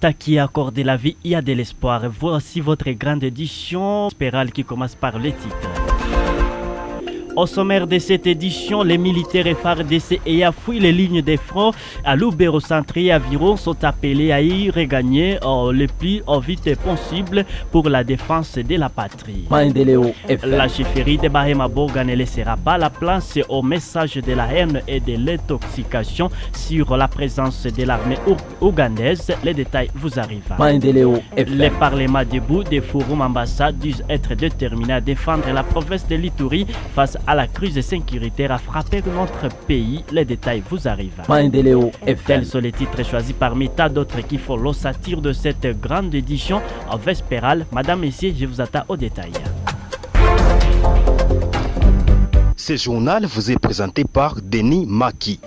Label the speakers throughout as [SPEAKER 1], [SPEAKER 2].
[SPEAKER 1] l'État qui accorde la vie, il y a de l'espoir. Voici votre grande édition spirale qui commence par le titre. Au sommaire de cette édition, les militaires FARDC ayant fui les lignes de front à Lubero Centre et Aviron sont appelés à y regagner le plus vite possible pour la défense de la patrie. La chefferie de Bahema Boga ne laissera pas la place au message de la haine et de l'intoxication sur la présence de l'armée ougandaise. Les détails vous arrivent. Le Parlement debout des Forum ambassades disent être déterminés à défendre la province de l'Ituri face à la crise sécuritaire a frappé notre pays. Les détails vous arrivent. Tels sont les titres choisis parmi tant d'autres qui font l'ossature de cette grande édition en vespérale. Madame, messieurs, je vous attends au détail.
[SPEAKER 2] Ce journal vous est présenté par Denis Maki.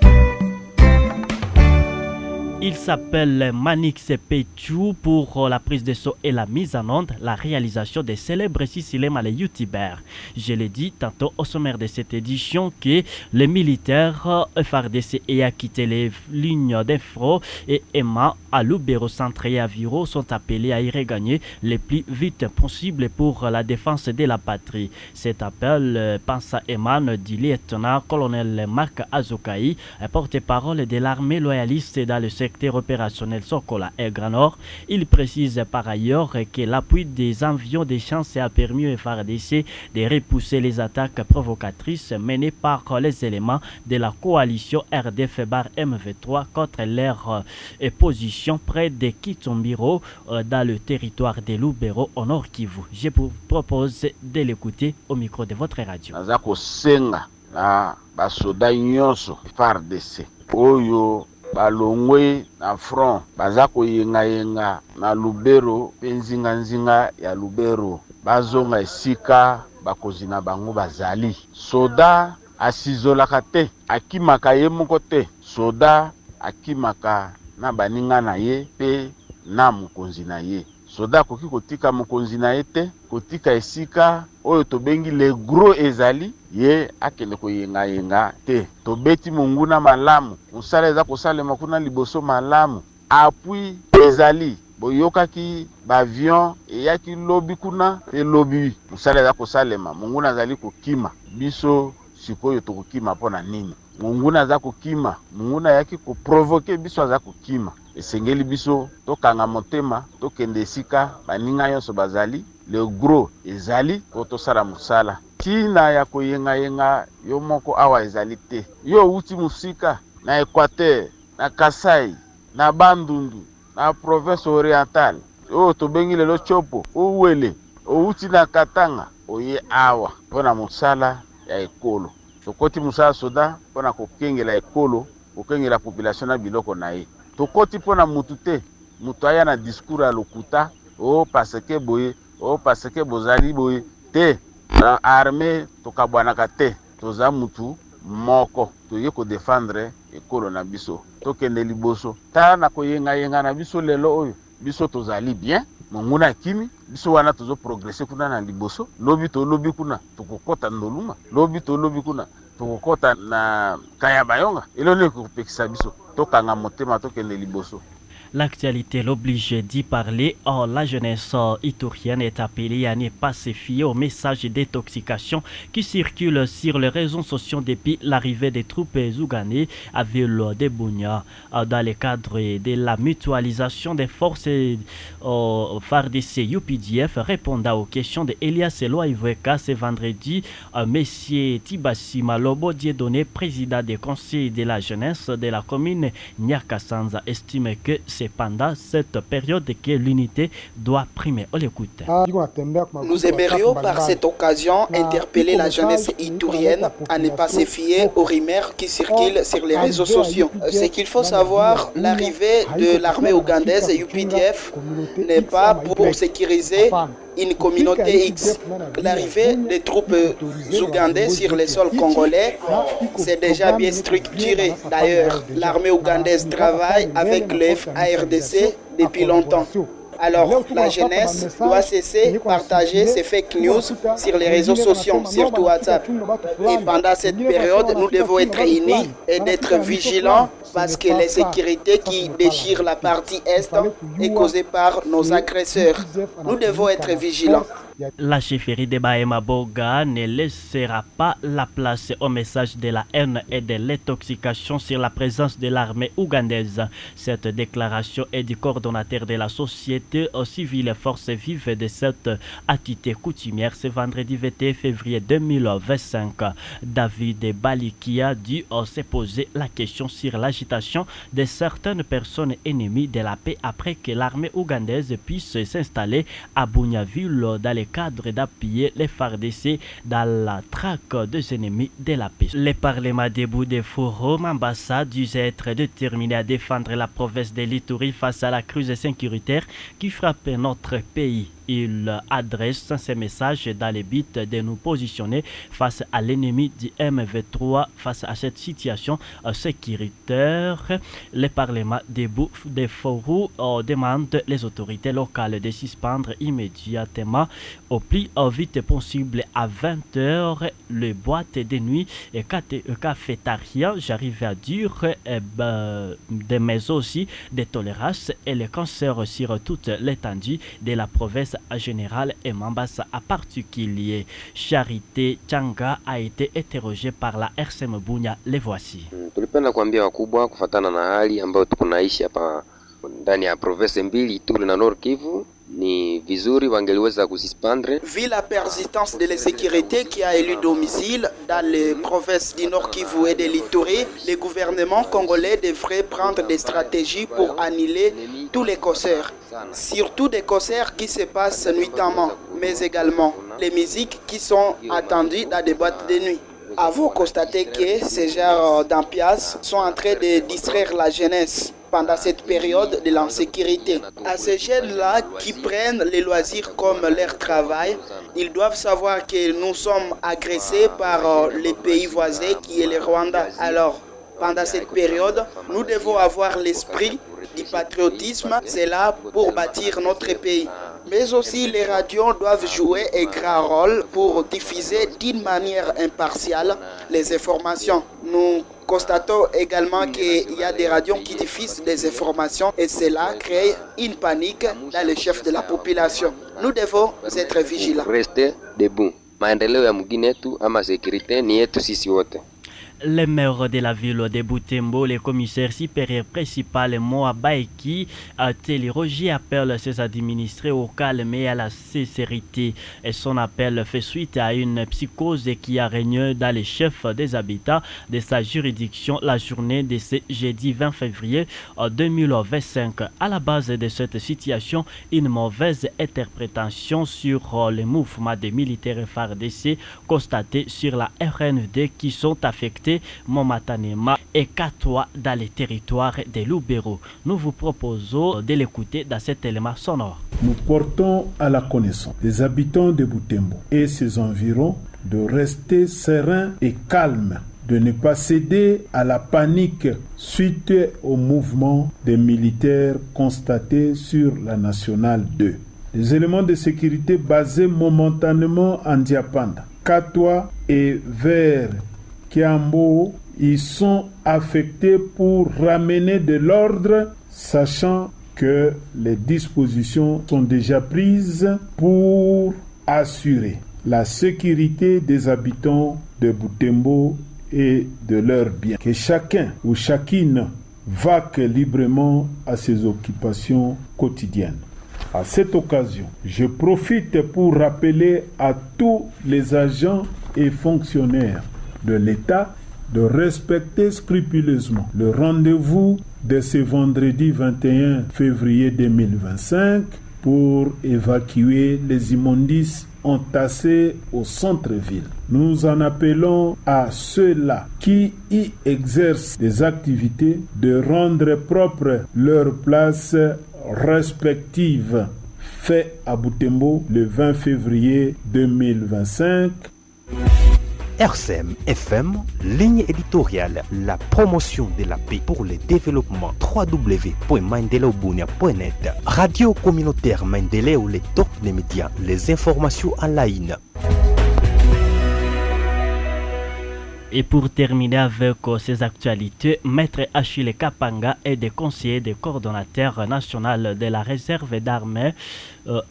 [SPEAKER 1] Il s'appelle Manix Péchou pour la prise de son et la mise en onde, la réalisation des célèbres Sicilem les youtubeurs. Je l'ai dit tantôt au sommaire de cette édition que les militaires FARDC ayant quitté les lignes de front et Emma à Lubero Centre et Aviro sont appelés à y regagner le plus vite possible pour la défense de la patrie. Cet appel pense à émane du lieutenant-colonel Marc Azokaï, porte-parole de l'armée loyaliste dans le secteur opérationnel Sokola et Grand Nord. Il précise par ailleurs que l'appui des avions de chasse a permis au FARDC de repousser les attaques provocatrices menées par les éléments de la coalition RDF-MV3 contre leur position près de Kitumbiro dans le territoire de Lubero au Nord Kivu. Je vous propose de l'écouter au micro de votre radio.
[SPEAKER 3] Balongwe na front bazako yenga na Lubero penzinga ya Lubero bazonga esika bakozina bango bazali soda asizolaka te akimaka ye moko te soda akimaka na baninga na ye pe na mokonzi na ye soda koki kotika mokonzi na ye te kotika esika oyo tobengi le gros ezali ye akende koyenga te tobeti munguna malamu musala eza kosalema kuna liboso malamu appui ezali boyokaki bavion eyaki lobi kuna pe lobi musala eza kosalema munguna azali kokima biso sikoyo tokokima mpona nini munguna aza kokima munguna yaki koprovoke biso aza kokima esengeli biso tokanga motema tokende esika baninga nyonso bazali le gros ezali tosala musala tina ya koyenga yo moko awa ezali te yo uti musika na Equateur na Kasai na Bandundu na province orientale o tobengi lelo chopo uwele o uti na Katanga oye awa pona musala ya ekolo tokoti musala soda pona kokengela ekolo kokengela population na biloko na ye tokoti pona mutu te mutu aya na discours ya lokuta o parce que boye o parce que bozali boye te na armée tokabwanaka te toza mutu moko toye ko défendre ekolo na biso tokende liboso ta na koyenga na biso lelo oyo biso tozali bien monguna kimi biso wana tozo progresser kuna na liboso lobi to lobi kuna tokokota ndoluma lobi to lobi kuna tokokota na Kayabayonga elone kopekisa biso tokanga motema tokende liboso.
[SPEAKER 1] L'actualité l'oblige d'y parler. Or, la jeunesse iturienne est appelée à ne pas se fier aux messages d'intoxication qui circulent sur les réseaux sociaux depuis l'arrivée des troupes ougandaises à Ville de Bunia. Dans le cadre de la mutualisation des forces FARDC UPDF, répondant aux questions de Elias Eloa-Ivweka ce vendredi, M. Tibassi Malobo Dieudonné, président du conseil de la jeunesse de la commune Nyakasanza, estime que c'est pendant cette période que l'unité doit primer. On l'écoute.
[SPEAKER 4] Nous aimerions par cette occasion interpeller la jeunesse iturienne à ne pas se fier aux rumeurs qui circulent sur les réseaux sociaux. Ce qu'il faut savoir, l'arrivée de l'armée ougandaise UPDF n'est pas pour sécuriser une communauté X. L'arrivée des troupes ougandaises sur les sols congolais, c'est déjà bien structuré. D'ailleurs, l'armée ougandaise travaille avec le FARDC depuis longtemps. Alors, la jeunesse doit cesser de partager ces fake news sur les réseaux sociaux, surtout WhatsApp. Et pendant cette période, nous devons être unis et d'être vigilants parce que l'insécurité qui déchire la partie Est est causée par nos agresseurs. Nous devons être vigilants.
[SPEAKER 1] La chefferie de Bahema Boga ne laissera pas la place au message de la haine et de l'intoxication sur la présence de l'armée ougandaise. Cette déclaration est du coordonnateur de la société civile et forces vives de cette attitude coutumière ce vendredi 21 février 2025. David Baliki a dû se poser la question sur l'agitation de certaines personnes ennemies de la paix après que l'armée ougandaise puisse s'installer à Bunyaville dans le cadre d'appuyer les FARDC dans la traque des ennemis de la paix. Le Parlement debout des forums ambassades dû être déterminé à défendre la province de l'Ituri face à la crise sécuritaire qui frappe notre pays. Il adresse ces messages dans le but de nous positionner face à l'ennemi du MV3 face à cette situation sécuritaire. Le Parlement debout des forums demande les autorités locales de suspendre immédiatement au plus vite possible à 20h les boîtes de nuit et cafétéria, j'arrive à dire, mais aussi des tolérances et les cancers sur toute l'étendue de la province en général et Mambasa en particulier. Charité Changa a été interrogée par la RCM Bunya. Les voici.
[SPEAKER 5] Tulipenda kuambia wakubwa kufatana na hali ambayo tunaishi hapa ndani ya province mbili Ituri na Nord Kivu.
[SPEAKER 4] Vu la persistance de l'insécurité qui a élu domicile dans les provinces du Nord Kivu et de l'Ituri, le gouvernement congolais devrait prendre des stratégies pour annuler tous les concerts. Surtout des concerts qui se passent nuitamment, mais également les musiques qui sont attendues dans des boîtes de nuit. Avez-vous constaté que ces genres d'ambiance sont en train de distraire la jeunesse pendant cette période de l'insécurité? À ces jeunes-là qui prennent les loisirs comme leur travail, ils doivent savoir que nous sommes agressés par les pays voisins qui est le Rwanda. Alors, pendant cette période, nous devons avoir l'esprit du patriotisme, c'est là pour bâtir notre pays. Mais aussi les radios doivent jouer un grand rôle pour diffuser d'une manière impartiale les informations. Nous constatons également qu'il y a des radios qui diffusent des informations et cela crée une panique dans les chefs de la population. Nous devons être vigilants.
[SPEAKER 5] Restez debout. Maendeleo ya mwingine yetu ama sécurité ni yetu sisi wote.
[SPEAKER 1] Le maire de la ville de Butembo, le commissaire supérieur principal Moa Baiki, Roger appelle ses administrés au calme et à la sincérité. Et son appel fait suite à une psychose qui a régné dans les chefs des habitants de sa juridiction la journée de ce jeudi 20 février 2025. À la base de cette situation, une mauvaise interprétation sur les mouvements des militaires FARDC constatés sur la RND qui sont affectés momentanément et Katoa dans les territoires de Lubero. Nous vous proposons de l'écouter dans cet élément sonore.
[SPEAKER 6] Nous portons à la connaissance des habitants de Butembo et ses environs de rester sereins et calmes, de ne pas céder à la panique suite au mouvement des militaires constatés sur la Nationale 2. Les éléments de sécurité basés momentanément en Diapanda, Katoa et vers Kiambo, ils sont affectés pour ramener de l'ordre, sachant que les dispositions sont déjà prises pour assurer la sécurité des habitants de Butembo et de leurs biens. Que chacun ou chacune vaque librement à ses occupations quotidiennes. À cette occasion, je profite pour rappeler à tous les agents et fonctionnaires de l'État de respecter scrupuleusement le rendez-vous de ce vendredi 21 février 2025 pour évacuer les immondices entassés au centre-ville. Nous en appelons à ceux-là qui y exercent des activités de rendre propre leur place respective. Fait à Butembo le 20 février 2025.
[SPEAKER 7] RCM FM, ligne éditoriale, la promotion de la paix pour le développement. www.mandelaobunia.net. Radio communautaire Mandeleo, les top des médias, les informations en ligne.
[SPEAKER 1] Et pour terminer avec ces actualités, Maître Achille Kapanga est des conseillers des coordonnateurs national de la réserve d'armée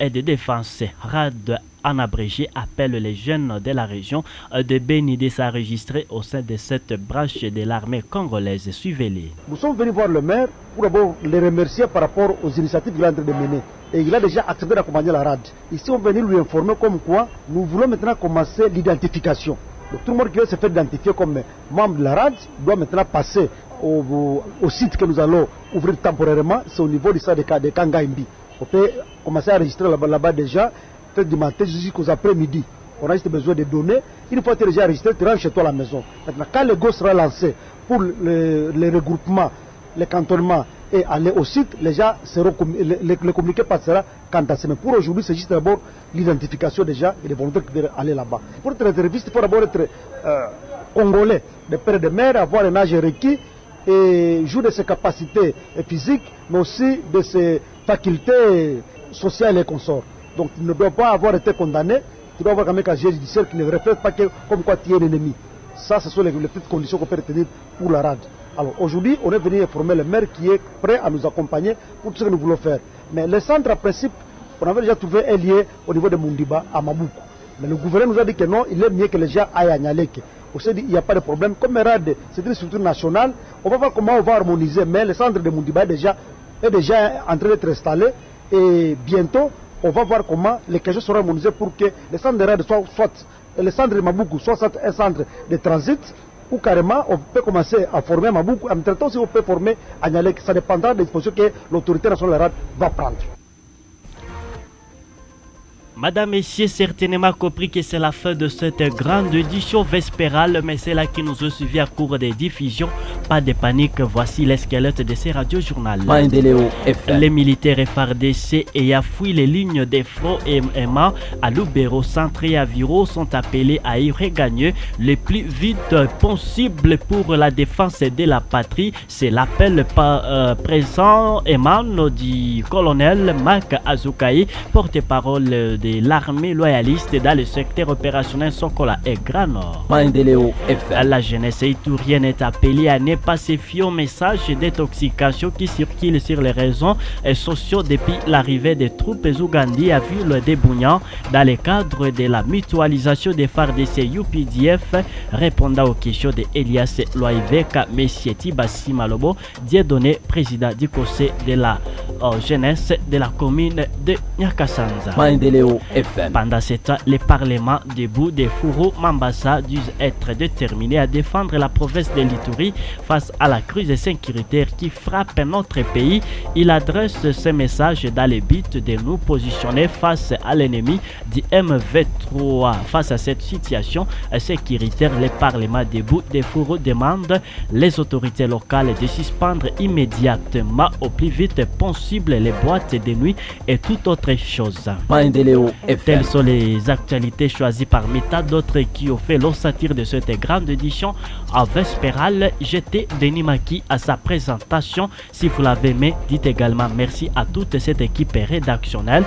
[SPEAKER 1] et de défense RAD en abrégé appelle les jeunes de la région de Beni de s'enregistrer au sein de cette branche de l'armée congolaise. Suivez-les.
[SPEAKER 8] Nous sommes venus voir le maire pour d'abord les remercier par rapport aux initiatives qu'il est en train de mener. Et il a déjà accepté d'accompagner la RAD. Ici, on est venu lui informer comme quoi nous voulons maintenant commencer l'identification. Donc, tout le monde qui veut se faire identifier comme membre de la RAD doit maintenant passer au site que nous allons ouvrir temporairement. C'est au niveau du stade de Kangaimbi. On peut commencer à enregistrer là-bas déjà, peut-être du matin jusqu'aux après-midi. On a juste besoin de données. Une fois que tu es déjà enregistré, tu rentres chez toi à la maison. Maintenant, quand le go sera lancé pour les regroupements, les cantonnements et aller au site, les gens seront le communiqué passera quant à semaine. Pour aujourd'hui, c'est juste d'abord l'identification déjà et les volontaires qui doivent aller là-bas. Pour être réserviste, il faut d'abord être congolais, de père et de mère, avoir un âge requis et jouer de ses capacités physiques, mais aussi de ses facultés sociales et consorts. Donc, tu ne dois pas avoir été condamné, tu dois avoir quand même un casier judiciaire qui ne reflète pas que, comme quoi tu es un ennemi. Ça, ce sont les petites conditions qu'on peut retenir pour la RAD. Alors aujourd'hui, on est venu informer le maire qui est prêt à nous accompagner pour tout ce que nous voulons faire. Mais le centre, en principe, on avait déjà trouvé un lien au niveau de Mundiba à Maboukou. Mais le gouverneur nous a dit que non, il est mieux que les gens aillent à Nyaleke. On s'est dit qu'il n'y a pas de problème. Comme RAD, c'est une structure nationale, on va voir comment on va harmoniser. Mais le centre de Mundiba est déjà en train d'être installé. Et bientôt, on va voir comment les questions seront harmonisées pour que le centre de RAD soit le centre de Maboukou soit un centre de transit, ou carrément on peut commencer à former à Maboukou. En même temps, si on peut former à Nyalek, ça dépendra des dispositions que l'autorité nationale de la RAD va prendre.
[SPEAKER 1] Madame, Messieurs, certainement compris que c'est la fin de cette grande édition vespérale, mais c'est là qui nous a suivi à cours des diffusions. Pas de panique, voici les squelettes de ces radios-journal. Les militaires FARDC ayant fui les lignes des fronts et MA à Lubero, Centre et Aviro sont appelés à y regagner le plus vite possible pour la défense de la patrie. C'est l'appel présent émane du colonel Marc Azoukaï, porte-parole de l'armée loyaliste dans le secteur opérationnel Sokola et Grand Nord. La jeunesse itourienne est appelée à ne pas se fier aux messages d'intoxication qui circulent sur les réseaux sociaux depuis l'arrivée des troupes ougandaises à Ville de Bougnan dans le cadre de la mutualisation des FARDC UPDF. Répondant aux questions de Elias Loaiveka, Messier Tibassi Malobo, Dieudonné, président du conseil de la jeunesse de la commune de Nyakasanza. Pendant ce temps, le Parlement debout des Fourou Mambasa disent être déterminé à défendre la province de l'Ituri face à la crise sécuritaire qui frappe notre pays. Il adresse ce message dans le but de nous positionner face à l'ennemi du M23. Face à cette situation sécuritaire, le Parlement debout des Fourou demande les autorités locales de suspendre immédiatement au plus vite possible les boîtes de nuit et toute autre chose. Telles sont les actualités choisies parmi tant d'autres qui ont fait l'ossature de cette grande édition en vespérale. J'étais Denis Maki à sa présentation. Si vous l'avez aimé, dites également merci à toute cette équipe rédactionnelle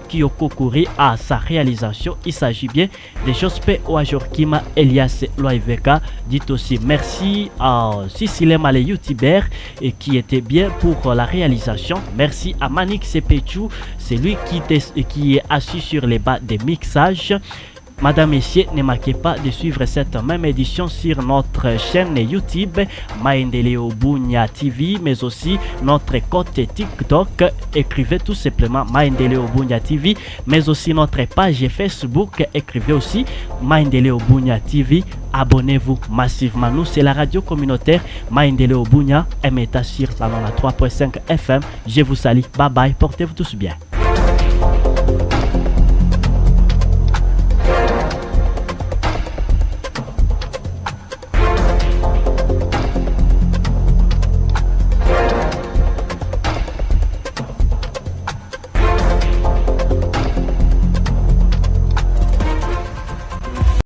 [SPEAKER 1] qui ont concouru à sa réalisation. Il s'agit bien de Jospe Ouajorkima, Elias Loaiveka. Dites aussi merci à Sicile Malé youtubeur et qui était bien pour la réalisation. Merci à Manik Sepechou, c'est lui qui est assis sur les bas des mixages. Madame, Messieurs, ne manquez pas de suivre cette même édition sur notre chaîne YouTube Maendeleo Bunia TV, mais aussi notre compte TikTok. Écrivez tout simplement Maendeleo Bunia TV, mais aussi notre page Facebook. Écrivez aussi Maendeleo Bunia TV. Abonnez-vous massivement. Nous, c'est la radio communautaire Maendeleo Bunia, MTA sur la 3.5 FM. Je vous salue. Bye bye. Portez-vous tous bien.